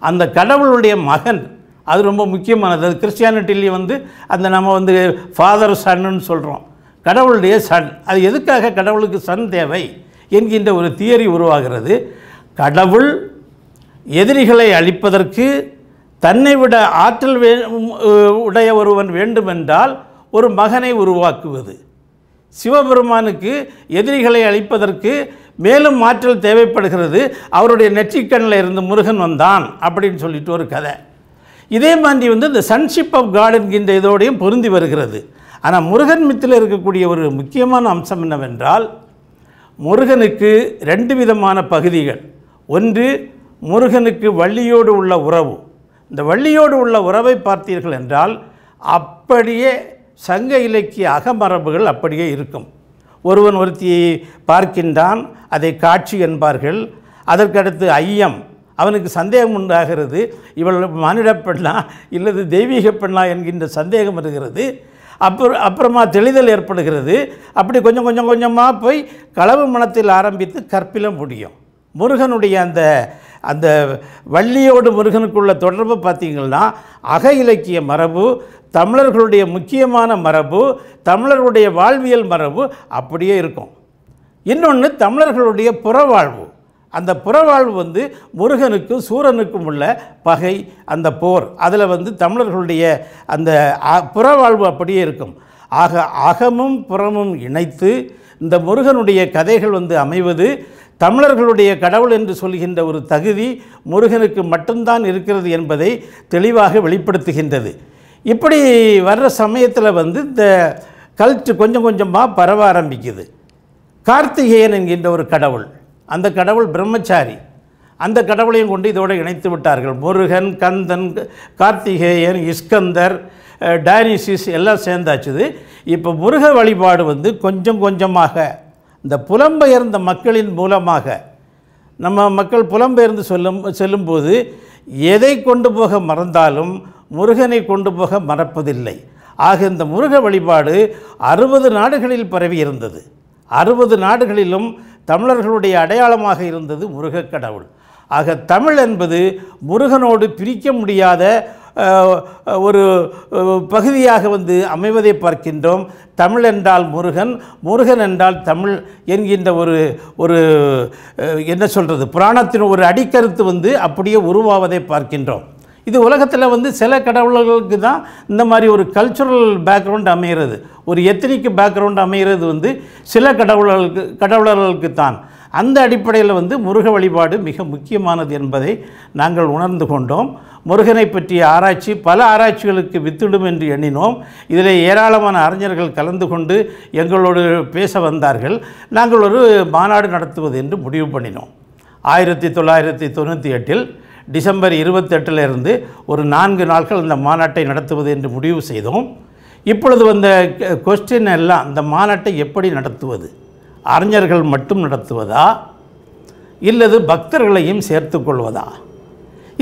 அந்த கடவுளுடைய மகன் அது ரொம்ப முக்கியமானது. அது கிறிஸ்டியானிட்டிலேயே வந்து அந்த நம்ம வந்து ஃபாதர் சன்னு சொல்கிறோம். கடவுளுடைய சன். அது எதுக்காக கடவுளுக்கு சன் தேவை என்கின்ற ஒரு தியரி உருவாகிறது. கடவுள் எதிரிகளை அழிப்பதற்கு தன்னை விட ஆற்றல் உடைய ஒருவன் வேண்டுமென்றால் ஒரு மகனை உருவாக்குவது. சிவபெருமானுக்கு எதிரிகளை அழிப்பதற்கு மேலும் ஆற்றல் தேவைப்படுகிறது. அவருடைய நெற்றிக்கண்ணில் இருந்து முருகன் வந்தான் அப்படின்னு சொல்லிட்டு ஒரு கதை. இதே மாதிரி வந்து இந்த சன்ஷிப் ஆஃப் காட் என்கின்ற இதோடையும் பொருந்தி வருகிறது. ஆனால் முருகன் மித்தில் இருக்கக்கூடிய ஒரு முக்கியமான அம்சம் என்னவென்றால், முருகனுக்கு 2 விதமான பகுதிகள். ஒன்று, முருகனுக்கு வள்ளியோடு உள்ள உறவு. இந்த வள்ளியோடு உள்ள உறவை பார்த்தீர்கள் என்றால் அப்படியே சங்க இலக்கிய அகமரபுகள் அப்படியே இருக்கும். ஒருவன் ஒருத்தியை பார்க்கின்றான், அதை காட்சி என்பார்கள். அதற்கடுத்து ஐயம், அவனுக்கு சந்தேகம் உண்டாகிறது, இவள் மானிட பெண்ணா இல்லது தெய்வீக பெண்ணா என்கின்ற சந்தேகம் வருகிறது. அப்புறமா தெளிதல் ஏற்படுகிறது. அப்படி கொஞ்சம் கொஞ்சமாக போய் களவு மனத்தில் ஆரம்பித்து கற்பில முடியும். முருகனுடைய அந்த வள்ளியோடு முருகனுக்குள்ள தொடர்பு பார்த்திங்கன்னா அக இலக்கிய மரபு, தமிழர்களுடைய முக்கியமான மரபு, தமிழர்களுடைய வாழ்வியல் மரபு அப்படியே இருக்கும். இன்னொன்று தமிழர்களுடைய புறவாழ்வு. அந்த புறவாழ்வு வந்து முருகனுக்கும் சூரனுக்கும் உள்ள பகை, அந்த போர், அதில் வந்து தமிழர்களுடைய அந்த புறவாழ்வு அப்படியே இருக்கும். ஆக அகமும் புறமும் இணைத்து இந்த முருகனுடைய கதைகள் வந்து அமைவது தமிழர்களுடைய கடவுள் என்று சொல்கின்ற ஒரு தகுதி முருகனுக்கு மட்டும்தான் இருக்கிறது என்பதை தெளிவாக வெளிப்படுத்துகின்றது. இப்படி வர்ற சமயத்தில் வந்து இந்த கல்ட்டு கொஞ்சம் கொஞ்சமாக பரவ ஆரம்பிக்குது. கார்த்திகேயன் என்கின்ற ஒரு கடவுள், அந்த கடவுள் பிரம்மச்சாரி. அந்த கடவுளையும் கொண்டு இதோடு இணைத்து விட்டார்கள். முருகன், கந்தன், கார்த்திகேயன், இஸ்கந்தர், டயனிசிஸ் எல்லாம் சேர்ந்தாச்சுது. இப்போ முருக வழிபாடு வந்து கொஞ்சம் கொஞ்சமாக இந்த புலம்பெயர்ந்த மக்களின் மூலமாக நம்ம மக்கள் புலம்பெயர்ந்து செல்லும்போது எதை கொண்டு போக மறந்தாலும் முருகனை கொண்டு போக மறப்பதில்லை. ஆக இந்த முருக வழிபாடு 60 நாடுகளில் பரவி இருந்தது. 60 நாடுகளிலும் தமிழர்களுடைய அடையாளமாக இருந்தது முருகக் கடவுள். ஆக தமிழ் என்பது முருகனோடு பிரிக்க முடியாத ஒரு பகுதியாக அமைவதை பார்க்கின்றோம். தமிழ் என்றால் முருகன், முருகன் என்றால் தமிழ் என்கின்ற ஒரு என்ன சொல்கிறது, புராணத்தின் ஒரு அடிக்கருத்து அப்படியே உருவாவதை பார்க்கின்றோம். இது உலகத்தில் சில கடவுள்களுக்கு தான் இந்த மாதிரி ஒரு கல்ச்சுரல் பேக்ரவுண்ட் அமைகிறது, ஒரு எத்தனிக் பேக்ரவுண்ட் அமைகிறது சில கடவுளர்களுக்கு தான். அந்த அடிப்படையில் முருக வழிபாடு மிக முக்கியமானது என்பதை நாங்கள் உணர்ந்து கொண்டோம். முருகனை பற்றிய ஆராய்ச்சி பல ஆராய்ச்சிகளுக்கு வித்திடும் என்று எண்ணினோம். இதில் ஏராளமான அறிஞர்கள் கலந்து கொண்டு எங்களோடு பேச வந்தார்கள். நாங்கள் ஒரு மாநாடு நடத்துவது என்று முடிவு பண்ணினோம். 1998 டிசம்பர் 28 ஒரு 4 நாட்கள் இந்த மாநாட்டை நடத்துவது என்று முடிவு செய்தோம். இப்பொழுது வந்த கொஸ்டின் எல்லாம், இந்த மாநாட்டை எப்படி நடத்துவது, அறிஞர்கள் மட்டும் நடத்துவதா இல்லது பக்தர்களையும் சேர்த்து கொள்வதா,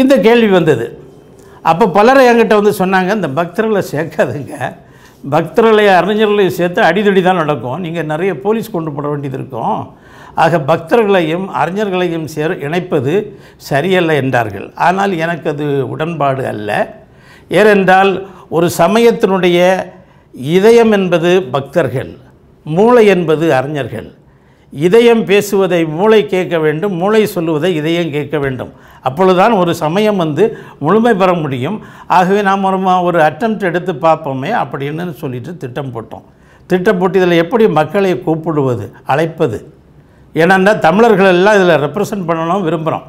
இந்த கேள்வி வந்தது. அப்போ பலரை என்கிட்ட சொன்னாங்க, இந்த பக்தர்களை சேர்க்காதுங்க, பக்தர்களை அறிஞர்களையும் சேர்த்து அடிதடி தான் நடக்கும், நீங்கள் நிறைய போலீஸ் கொண்டு போட வேண்டியது இருக்கும், ஆக பக்தர்களையும் அறிஞர்களையும் இணைப்பது சரியல்ல என்றார்கள். ஆனால் எனக்கு அது உடன்பாடு அல்ல. ஏனென்றால் ஒரு சமயத்தினுடைய இதயம் என்பது பக்தர்கள், மூளை என்பது அறிஞர்கள். இதயம் பேசுவதை மூளை கேட்க வேண்டும், மூளை சொல்லுவதை இதயம் கேட்க வேண்டும். அப்பொழுதுதான் ஒரு சமயம் முழுமை பெற முடியும். ஆகவே நாம் ஒரு அட்டெம்ப்ட் எடுத்து பார்ப்போமே அப்படின்னு சொல்லிட்டு திட்டம் போட்டோம். திட்டம் போட்டு இதில் எப்படி மக்களை கூப்பிடுவது, அழைப்பது, ஏனென்றால் தமிழர்கள் எல்லாம் இதில் ரெப்ரசன்ட் பண்ணணும் விரும்புகிறோம்.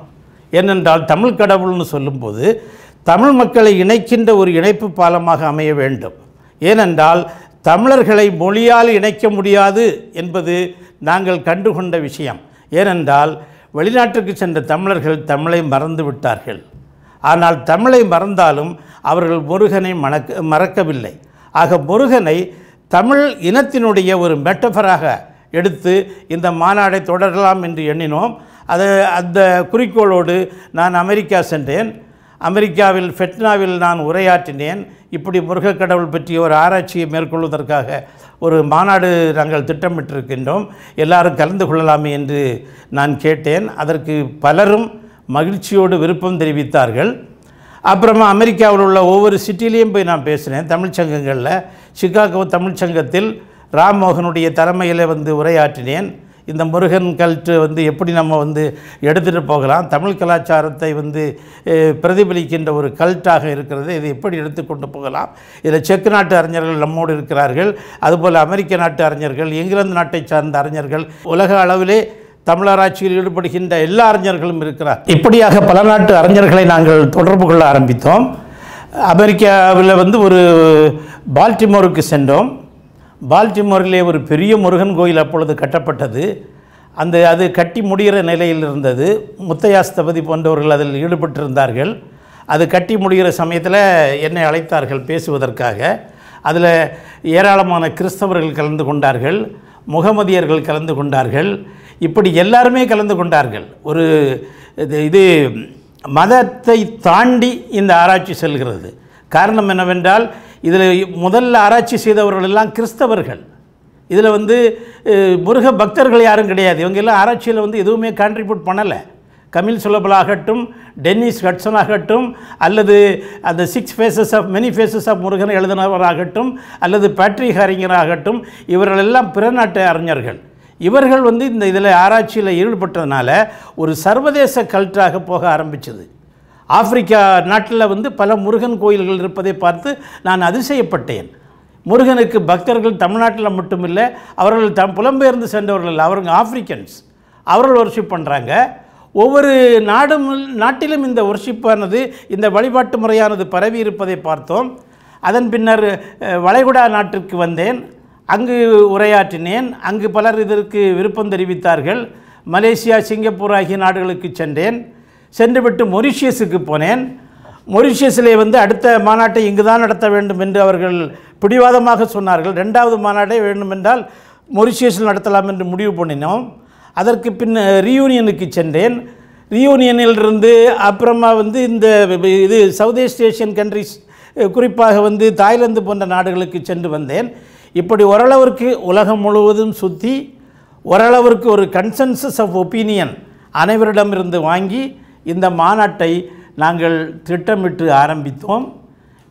ஏனென்றால் தமிழ் கடவுள்னு சொல்லும்போது தமிழ் மக்களை இணைக்கின்ற ஒரு இணைப்பு பாலமாக அமைய வேண்டும். ஏனென்றால் தமிழர்களை மொழியால் இணைக்க முடியாது என்பது நாங்கள் கண்டுகொண்ட விஷயம். ஏனென்றால் வெளிநாட்டுக்கு சென்ற தமிழர்கள் தமிழை மறந்து விட்டார்கள். ஆனால் தமிழை மறந்தாலும் அவர்கள் முருகனை மறக்கவில்லை. ஆக முருகனை தமிழ் இனத்தினுடைய ஒரு மெட்டஃபராக எடுத்து இந்த மாநாடை தொடரலாம் என்று எண்ணினோம். அந்த குறிக்கோளோடு நான் அமெரிக்கா சென்றேன். அமெரிக்காவில் ஃபெட்னாவில் நான் உரையாற்றினேன். இப்படி முருகக் கடவுள் பற்றிய ஒரு ஆராய்ச்சியை மேற்கொள்வதற்காக ஒரு மாநாடு நாங்கள் திட்டமிட்டிருக்கின்றோம், எல்லாரும் கலந்து கொள்ளலாமே என்று நான் கேட்டேன். அதற்கு பலரும் மகிழ்ச்சியோடு விருப்பம் தெரிவித்தார்கள். அப்புறமா அமெரிக்காவில் உள்ள ஒவ்வொரு சிட்டிலையும் போய் நான் பேசினேன். தமிழ்ச்சங்கங்களில் சிகாகோ தமிழ்ச்சங்கத்தில் ராம்மோகனுடைய தலைமையில் உரையாற்றினேன். இந்த முருகன் கல்ட்டு எப்படி நம்ம எடுத்துகிட்டு போகலாம், தமிழ் கலாச்சாரத்தை பிரதிபலிக்கின்ற ஒரு கல்ட்டாக இருக்கிறது, இதை எப்படி எடுத்துக்கொண்டு போகலாம். இதில் செக்கு நாட்டு அறிஞர்கள் நம்மோடு இருக்கிறார்கள், அதுபோல் அமெரிக்க நாட்டு அறிஞர்கள், இங்கிலாந்து நாட்டை சார்ந்த அறிஞர்கள், உலக அளவிலே தமிழராட்சியில் ஈடுபடுகின்ற எல்லா அறிஞர்களும் இருக்கிறார். இப்படியாக பல நாட்டு அறிஞர்களை நாங்கள் தொடர்பு கொள்ள ஆரம்பித்தோம். அமெரிக்காவில் ஒரு பால்டிமோருக்கு சென்றோம். பால்டிமோரிலே ஒரு பெரிய முருகன் கோயில் அப்பொழுது கட்டப்பட்டது. அது கட்டி முடிகிற நிலையில் இருந்தது. முத்தையா ஸ்தபதி போன்றவர்கள் அதில் ஈடுபட்டிருந்தார்கள். அது கட்டி முடிகிற சமயத்தில் என்னை அழைத்தார்கள் பேசுவதற்காக. அதில் ஏராளமான கிறிஸ்தவர்கள் கலந்து கொண்டார்கள், முகமதியர்கள் கலந்து கொண்டார்கள், இப்படி எல்லாருமே கலந்து கொண்டார்கள். ஒரு இது மதத்தை தாண்டி இந்த ஆராய்ச்சி செல்கிறது. காரணம் என்னவென்றால் இதில் முதல்ல ஆராய்ச்சி செய்தவர்கள் எல்லாம் கிறிஸ்தவர்கள். இதில் முருக பக்தர்கள் யாரும் கிடையாது. இவங்க எல்லாம் ஆராய்ச்சியில் எதுவுமே கான்ட்ரிபியூட் பண்ணலை. கமில் சுலபல் ஆகட்டும், டென்னிஸ் ஹட்சன் ஆகட்டும், அல்லது அந்த 6 faces of many faces of Murugan எழுதினவராகட்டும், அல்லது பேட்ரிக் ஹாரிங்கர் ஆகட்டும், இவர்கள் எல்லாம் பிற நாட்டு அறிஞர்கள். இவர்கள் இந்த இதில் ஆராய்ச்சியில் ஈடுபட்டதுனால ஒரு சர்வதேச கல்ட்டாக போக ஆரம்பித்தது. ஆப்பிரிக்கா நாட்டில் பல முருகன் கோயில்கள் இருப்பதை பார்த்து நான் அதிசயப்பட்டேன். முருகனுக்கு பக்தர்கள் தமிழ்நாட்டில் மட்டுமில்லை, அவர்கள் புலம்பெயர்ந்து சென்றவர்கள், அவர்கள் ஆப்பிரிக்கன்ஸ், அவர்கள் ஒர்ஷிப் பண்ணுறாங்க. ஒவ்வொரு நாட்டிலும் இந்த ஒர்ஷிப்பானது, இந்த வழிபாட்டு முறையானது பரவி இருப்பதை பார்த்தோம். அதன் பின்னர் வளைகுடா நாட்டிற்கு வந்தேன், அங்கு உரையாற்றினேன். அங்கு பலர் இதற்கு விருப்பம் தெரிவித்தார்கள். மலேசியா, சிங்கப்பூர் ஆகிய நாடுகளுக்கு சென்றேன். சென்றுவிட்டு மொரிஷியஸுக்கு போனேன். மொரிஷியஸிலே அடுத்த மாநாட்டை இங்கு தான் நடத்த வேண்டும் என்று அவர்கள் பிடிவாதமாக சொன்னார்கள். 2வது மாநாட்டை வேண்டுமென்றால் மொரிஷியஸில் நடத்தலாம் என்று முடிவு பண்ணினோம். அதற்கு பின் ரீயூனியனுக்கு சென்றேன். ரீயூனியனிலிருந்து அப்புறமா இந்த இது சவுத் ஈஸ்ட் ஏஷியன் கண்ட்ரிஸ், குறிப்பாக தாய்லாந்து போன்ற நாடுகளுக்கு சென்று வந்தேன். இப்படி ஓரளவிற்கு உலகம் முழுவதும் சுற்றி ஓரளவிற்கு ஒரு கன்சென்சஸ் ஆஃப் ஒப்பீனியன் அனைவரிடமிருந்து வாங்கி இந்த மாநாட்டை நாங்கள் திட்டமிட்டு ஆரம்பித்தோம்.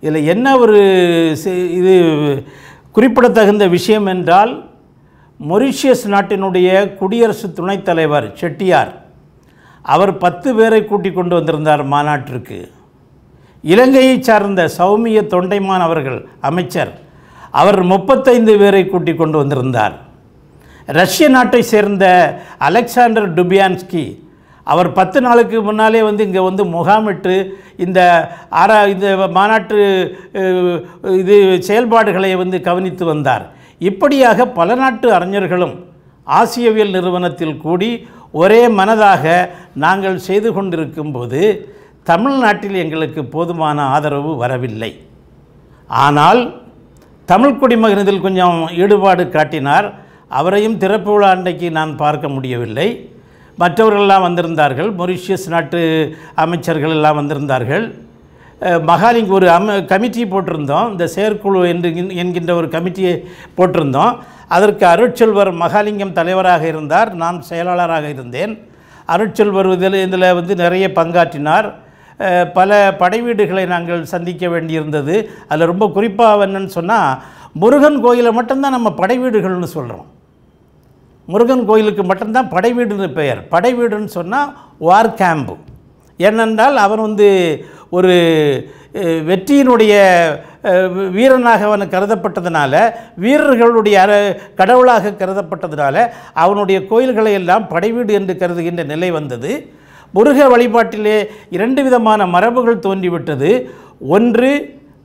இதில் என்ன ஒரு இது குறிப்பிடத்தகுந்த விஷயம் என்றால், மொரிஷியஸ் நாட்டினுடைய குடியரசு துணைத் தலைவர் செட்டியார் அவர் 10 பேரை கூட்டிக் கொண்டு வந்திருந்தார் மாநாட்டிற்கு. இலங்கையை சார்ந்த சௌமிய தொண்டைமான் அவர்கள் அமைச்சர், அவர் 35 பேரை கூட்டிக் கொண்டு வந்திருந்தார். ரஷ்ய நாட்டை சேர்ந்த அலெக்சாண்டர் டுபியான்ஸ்கி அவர் 10 நாளுக்கு முன்னாலே இங்கே முகாமிட்டு இந்த மாநாட்டு இது செயல்பாடுகளை கவனித்து வந்தார். இப்படியாக பல நாட்டு அறிஞர்களும் ஆசியவியல் நிறுவனத்தில் கூடி ஒரே மனதாக நாங்கள் செய்து கொண்டிருக்கும்போது தமிழ்நாட்டில் எங்களுக்கு போதுமான ஆதரவு வரவில்லை. ஆனால் தமிழ் குடிமகன் இதில் கொஞ்சம் ஈடுபாடு காட்டினார். அவரையும் திறப்பு விழா அன்றைக்கு நான் பார்க்க முடியவில்லை. மற்றவர்களெல்லாம் வந்திருந்தார்கள். மொரிஷியஸ் நாட்டு அமைச்சர்கள் எல்லாம் வந்திருந்தார்கள். மகாலிங் ஒரு கமிட்டி போட்டிருந்தோம், இந்த செயற்குழு என்கின்ற ஒரு கமிட்டியை போட்டிருந்தோம். அதற்கு அருட்செல்வர் மகாலிங்கம் தலைவராக இருந்தார், நான் செயலாளராக இருந்தேன். அருட்செல்வர் இதில் நிறைய பங்காற்றினார். பல படைவீடுகளை நாங்கள் சந்திக்க வேண்டியிருந்தது. அதில் ரொம்ப குறிப்பாக என்னன்னு சொன்னால், முருகன் கோயிலை மட்டும்தான் நம்ம படைவீடுகள்னு சொல்கிறோம். முருகன் கோயிலுக்கு மட்டும்தான் படைவீடுன்னு பெயர். படைவீடுன்னு சொன்னால் வார் கேம்பு. ஏனென்றால் அவன் ஒரு வெற்றியினுடைய வீரனாக அவன் கருதப்பட்டதுனால, வீரர்களுடைய கடவுளாக கருதப்பட்டதுனால அவனுடைய கோயில்களை எல்லாம் படைவீடு என்று கருதுகின்ற நிலை வந்தது. முருக வழிபாட்டிலே 2 விதமான மரபுகள் தோன்றிவிட்டது. ஒன்று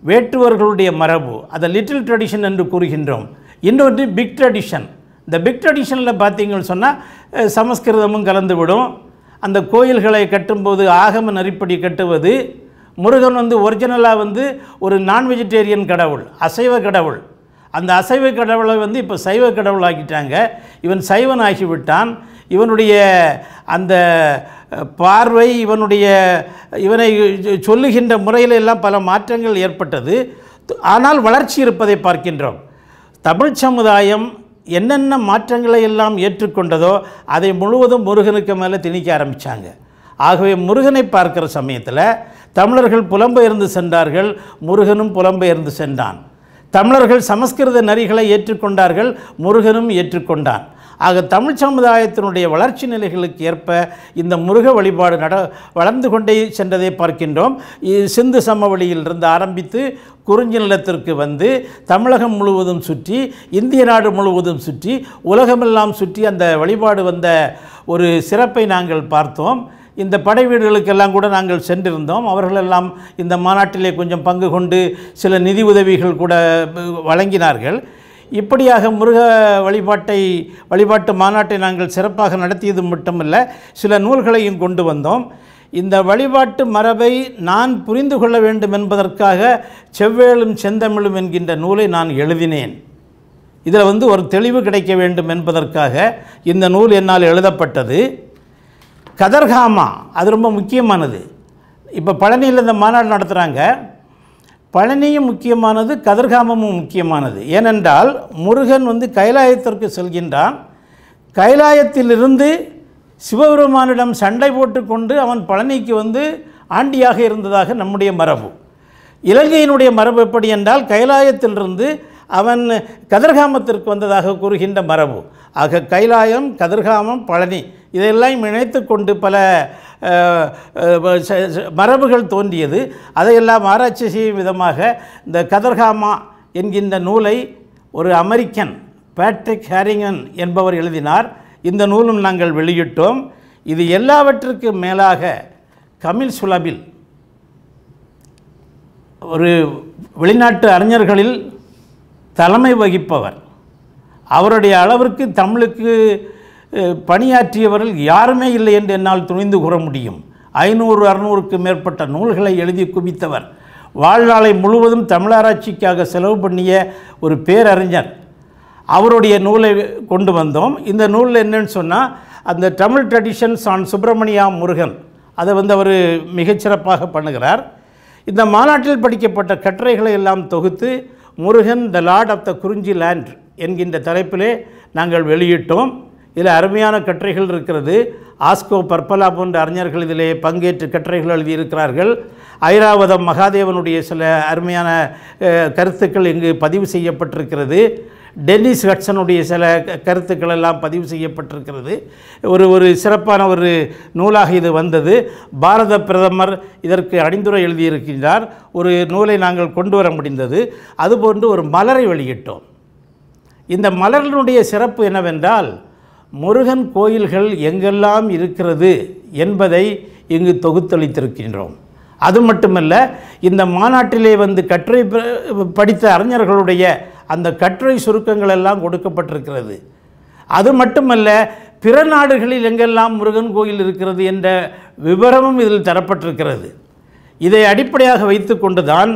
வேட்டுவர்களுடைய மரபு, அதை லிட்டில் ட்ரெடிஷன் என்று கூறுகின்றோம். இன்னொன்று பிக் ட்ரெடிஷன். இந்த பிக் ட்ரெடிஷனில் பார்த்தீங்கன்னு சொன்னால் சமஸ்கிருதமும் கலந்துவிடும். அந்த கோயில்களை கட்டும்போது ஆகம நெறிப்படி கட்டுவது. முருகன் ஒரிஜினலாக ஒரு நான் வெஜிடேரியன் கடவுள், அசைவ கடவுள். அந்த அசைவ கடவுளை இப்போ சைவ கடவுள் ஆக்கிட்டாங்க. இவன் சைவன் ஆகிவிட்டான். இவனுடைய அந்த பார்வை, இவனை சொல்லுகின்ற முறையில் எல்லாம் பல மாற்றங்கள் ஏற்பட்டது. ஆனால் வளர்ச்சி இருப்பதை பார்க்கின்றோம். தமிழ் சமுதாயம் என்னென்ன மாற்றங்களை எல்லாம் ஏற்றுக்கொண்டதோ அதை முழுவதும் முருகனுக்கு மேலே திணிக்க ஆரம்பித்தாங்க. ஆகவே முருகனை பார்க்கிற சமயத்தில் தமிழர்கள் புலம்பெயர்ந்து சென்றார்கள், முருகனும் புலம்பெயர்ந்து சென்றான். தமிழர்கள் சமஸ்கிருத நெறிகளை ஏற்றுக்கொண்டார்கள், முருகனும் ஏற்றுக்கொண்டான். ஆக தமிழ் சமுதாயத்தினுடைய வளர்ச்சி நிலைகளுக்கு ஏற்ப இந்த முருக வழிபாடு வளர்ந்து கொண்டே சென்றதை பார்க்கின்றோம். சிந்து சமவெளியிலிருந்து ஆரம்பித்து குறிஞ்சி நிலத்திற்கு தமிழகம் முழுவதும் சுற்றி, இந்திய நாடு முழுவதும் சுற்றி, உலகமெல்லாம் சுற்றி அந்த வழிபாடு வந்த ஒரு சிறப்பை நாங்கள் பார்த்தோம். இந்த படை வீடுகளுக்கெல்லாம் கூட நாங்கள் சென்றிருந்தோம். அவர்களெல்லாம் இந்த மாநாட்டிலே கொஞ்சம் பங்கு கொண்டு சில நிதி உதவிகள் கூட வழங்கினார்கள். இப்படியாக முருக வழிபாட்டு மாநாட்டை நாங்கள் சிறப்பாக நடத்தியது மட்டுமல்ல, சில நூல்களையும் கொண்டு வந்தோம். இந்த வழிபாட்டு மரபை நான் புரிந்து கொள்ள வேண்டும் என்பதற்காக செவ்வேளும் செந்தமிழும் என்கின்ற நூலை நான் எழுதினேன். இதில் ஒரு தெளிவு கிடைக்க வேண்டும் என்பதற்காக இந்த நூல் என்னால் எழுதப்பட்டது. கதர்காமா அது ரொம்ப முக்கியமானது. இப்போ பழனியில் இந்த மாநாடு நடத்துகிறாங்க. பழனியும் முக்கியமானது, கதிர்காமமும் முக்கியமானது. ஏனென்றால் முருகன் கைலாயத்திற்கு செல்கின்றான். கைலாயத்திலிருந்து சிவபெருமானிடம் சண்டை போட்டு கொண்டு அவன் பழனிக்கு ஆண்டியாக இருந்ததாக நம்முடைய மரபு. இலங்கையினுடைய மரபு எப்படி என்றால், கைலாயத்திலிருந்து அவன் கதிர்காமத்திற்கு வந்ததாக கூறுகின்ற மரபு. ஆக கைலாயம், கதிர்காமம், பழனி இதையெல்லாம் இணைத்து கொண்டு பல மரபுகள் தோன்றியது. அதையெல்லாம் ஆராய்ச்சி செய்யும் விதமாக இந்த கதிர்காமா என்கின்ற நூலை ஒரு அமெரிக்கன் பேட்ரிக் ஹேரிங்கன் என்பவர் எழுதினார். இந்த நூலும் நாங்கள் வெளியிட்டோம். இது எல்லாவற்றுக்கு மேலாக கமில் சுலபில் ஒரு வெளிநாட்டு அறிஞர்களில் தலைமை வகிப்பவர். அவருடைய அளவிற்கு தமிழுக்கு பணியாற்றியவர்கள் யாருமே இல்லை என்று என்னால் துணிந்து கூற முடியும். 500-600க்கு மேற்பட்ட நூல்களை எழுதி குவித்தவர். வாழ்நாளை முழுவதும் தமிழாராய்ச்சிக்காக செலவு பண்ணிய ஒரு பேரறிஞர். அவருடைய நூலை கொண்டு வந்தோம். இந்த நூலில் என்னன்னு சொன்னால், அந்த தமிழ் ட்ரெடிஷன்ஸ் ஆன் சுப்பிரமணியா முருகன் அதை அவர் மிகச்சிறப்பாக பண்ணுகிறார். இந்த மாநாட்டில் படிக்கப்பட்ட கட்டுரைகளை எல்லாம் தொகுத்து முருகன் த லார்ட் ஆஃப் த குறிஞ்சி லேண்ட் என்கின்ற தலைப்பிலே நாங்கள் வெளியிட்டோம். இதில் அருமையான கட்டுரைகள் இருக்கிறது. ஆஸ்கோ பற்பலா போன்ற அறிஞர்கள் இதிலே பங்கேற்று கட்டுரைகள் எழுதியிருக்கிறார்கள். ஐராவதம் மகாதேவனுடைய சில அருமையான கருத்துக்கள் இங்கு பதிவு செய்யப்பட்டிருக்கிறது. டென்னிஸ் ஹட்சனுடைய சில கருத்துக்கள் எல்லாம் பதிவு செய்யப்பட்டிருக்கிறது. ஒரு சிறப்பான ஒரு நூலாக இது வந்தது. பாரத பிரதமர் இதற்கு அணிந்துரை எழுதியிருக்கின்றார். ஒரு நூலை நாங்கள் கொண்டு வர முடிந்தது. அதுபோன்று ஒரு மலரை வெளியிட்டோம். இந்த மலரினுடைய சிறப்பு என்னவென்றால், முருகன் கோயில்கள் எங்கெல்லாம் இருக்கிறது என்பதை இங்கு தொகுத்தளித்திருக்கின்றோம். அது மட்டுமல்ல, இந்த மாநாட்டிலே கட்டுரை படித்த அறிஞர்களுடைய அந்த கட்டுரை சுருக்கங்கள் எல்லாம் கொடுக்கப்பட்டிருக்கிறது. அது மட்டுமல்ல, பிற நாடுகளில் எங்கெல்லாம் முருகன் கோயில் இருக்கிறது என்ற விவரமும் இதில் தரப்பட்டிருக்கிறது. இதை அடிப்படையாக வைத்து கொண்டுதான்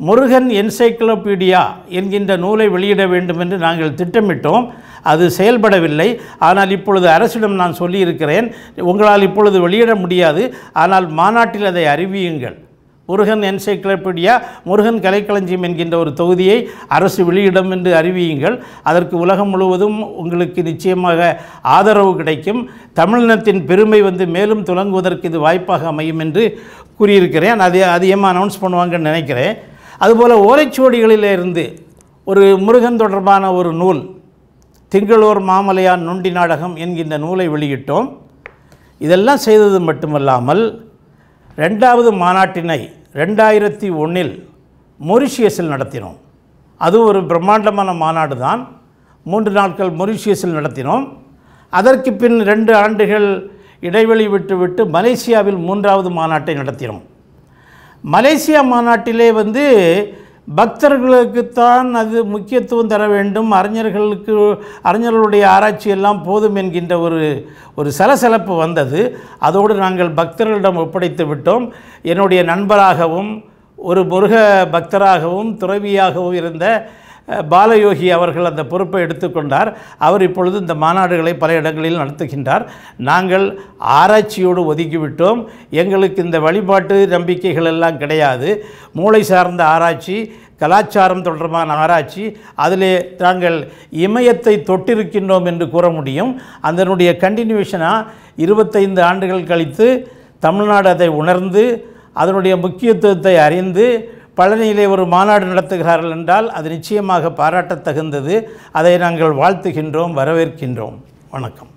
முருகன் என்சைக்ளோபீடியா என்கின்ற நூலை வெளியிட வேண்டும் என்று நாங்கள் திட்டமிட்டோம். அது செயல்படவில்லை. ஆனால் இப்பொழுது அரசிடம் நான் சொல்லியிருக்கிறேன், உங்களால் இப்பொழுது வெளியிட முடியாது, ஆனால் மாநாட்டில் அதை அறிவியுங்கள். முருகன் என்சைக்ளோபீடியா, முருகன் கலைக்களஞ்சியம் என்கின்ற ஒரு தொகுதியை அரசு வெளியிடும் என்று அறிவியுங்கள். அதற்கு உலகம் முழுவதும் உங்களுக்கு நிச்சயமாக ஆதரவு கிடைக்கும். தமிழினத்தின் பெருமை மேலும் துலங்குவதற்கு இது வாய்ப்பாக அமையும் என்று கூறியிருக்கிறேன். அது ஏமா அனௌன்ஸ் பண்ணுவாங்கன்னு நினைக்கிறேன். அதுபோல் ஓலைச்சுவடிகளிலிருந்து ஒரு முருகன் தொடர்பான ஒரு நூல், திங்களூர் மாமலையான் நொண்டி நாடகம் என்கின்ற நூலை வெளியிட்டோம். இதெல்லாம் செய்தது மட்டுமல்லாமல் 2வது மாநாட்டினை 2001 மொரிஷியஸில் நடத்தினோம். அது ஒரு பிரம்மாண்டமான மாநாடு தான். 3 நாட்கள் மொரிஷியஸில் நடத்தினோம். அதற்கு பின் 2 ஆண்டுகள் இடைவெளி விட்டு மலேசியாவில் 3வது மாநாட்டை நடத்தினோம். மலேசியா மாநாட்டிலே பக்தர்களுக்குத்தான் அது முக்கியத்துவம் தர வேண்டும், அறிஞர்களுடைய ஆராய்ச்சி எல்லாம் போதும் என்கின்ற ஒரு சலசலப்பு வந்தது. அதோடு நாங்கள் பக்தர்களிடம் ஒப்படைத்து விட்டோம். என்னுடைய நண்பராகவும் ஒரு முருக பக்தராகவும் துறவியாகவும் இருந்த பாலயோகி அவர்கள் அந்த பொறுப்பை எடுத்துக்கொண்டார். அவர் இப்பொழுது இந்த மாநாடுகளை பல இடங்களில் நடத்துகின்றார். நாங்கள் ஆராய்ச்சியோடு ஒதுக்கிவிட்டோம். எங்களுக்கு இந்த வழிபாட்டு நம்பிக்கைகள் எல்லாம் கிடையாது. மூளை சார்ந்த ஆராய்ச்சி, கலாச்சாரம் தொடர்பான ஆராய்ச்சி, அதிலே நாங்கள் இமயத்தை தொட்டிருக்கின்றோம் என்று கூற முடியும். அதனுடைய கண்டினியூஷனாக 25 ஆண்டுகள் கழித்து தமிழ்நாடு அதை உணர்ந்து அதனுடைய முக்கியத்துவத்தை அறிந்து பழனியிலே ஒரு மாநாடு நடத்துகிறார்கள் என்றால் அது நிச்சயமாக பாராட்டத்தகுந்தது. அதை நாங்கள் வாழ்த்துகின்றோம், வரவேற்கின்றோம். வணக்கம்.